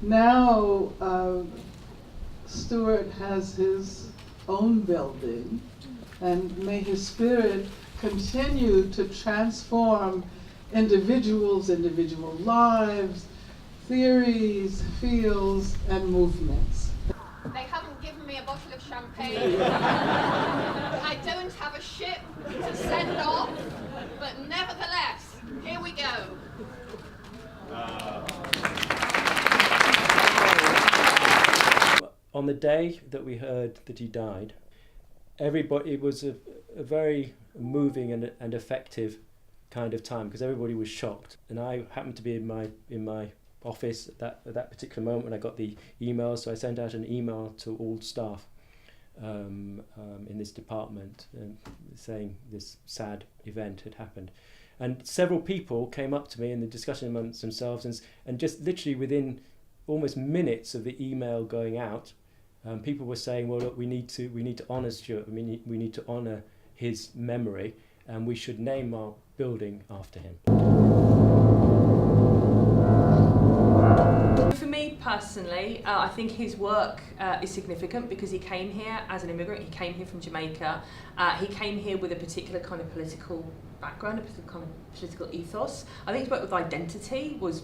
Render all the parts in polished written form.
Now, Stuart has his own building, and may his spirit continue to transform individual lives, theories, fields, and movements. They haven't given me a bottle of champagne. I don't have a ship to send off, but nevertheless, here we go. On the day that we heard that he died, everybody, it was a very moving and effective kind of time, because everybody was shocked. And I happened to be in my office at that particular moment when I got the email, so I sent out an email to all staff in this department saying this sad event had happened. And several people came up to me in the discussion amongst themselves, and just literally within almost minutes of the email going out, people were saying, well, look, we need to honour Stuart, we need to honour his memory, and we should name our building after him. For me personally, I think his work is significant because he came here as an immigrant. He came here from Jamaica. He came here with a particular kind of political background, a particular kind of political ethos. I think his work with identity was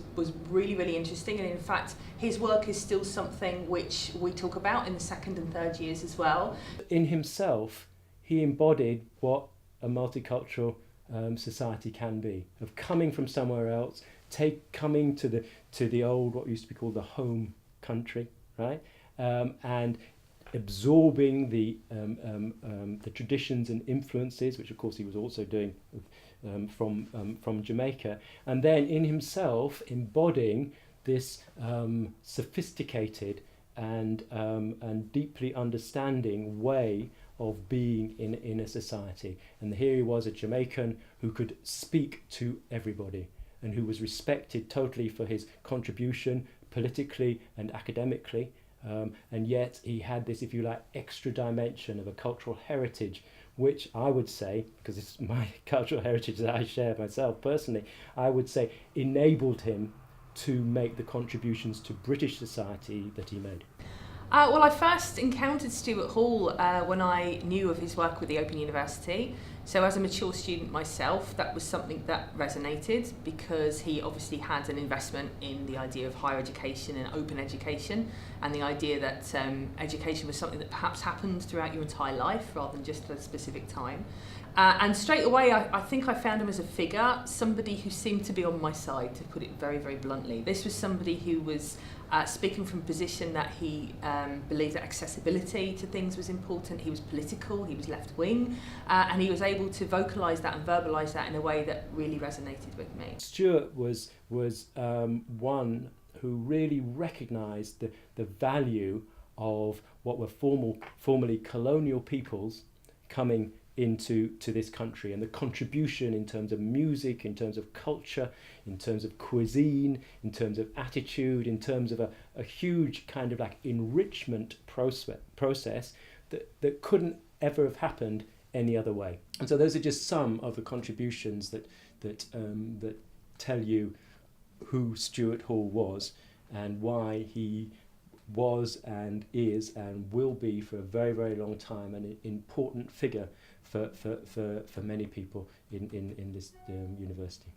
really, really interesting, and in fact his work is still something which we talk about in the second and third years as well. In himself, he embodied what a multicultural society can be, of coming from somewhere else, coming to the old, what used to be called the home country, right, and absorbing the traditions and influences, which of course he was also doing from Jamaica, and then in himself embodying this sophisticated and deeply understanding way of being in a society. And here he was, a Jamaican who could speak to everybody and who was respected totally for his contribution politically and academically, and yet he had this, if you like, extra dimension of a cultural heritage, which I would say, because it's my cultural heritage that I share myself personally, I would say enabled him to make the contributions to British society that he made. Well, I first encountered Stuart Hall when I knew of his work with the Open University. So as a mature student myself, that was something that resonated, because he obviously had an investment in the idea of higher education and open education, and the idea that education was something that perhaps happened throughout your entire life rather than just at a specific time. And straight away, I think I found him as a figure, somebody who seemed to be on my side, to put it very, very bluntly. This was somebody who was speaking from a position that he believed that accessibility to things was important. He was political, he was left-wing, and he was able to vocalise that and verbalise that in a way that really resonated with me. Stuart was one who really recognised the value of what were formerly colonial peoples coming into this country, and the contribution in terms of music, in terms of culture, in terms of cuisine, in terms of attitude, in terms of a huge kind of like enrichment process that couldn't ever have happened any other way. And so those are just some of the contributions that tell you who Stuart Hall was and why he was and is and will be for a very, very long time an important figure for many people in this university.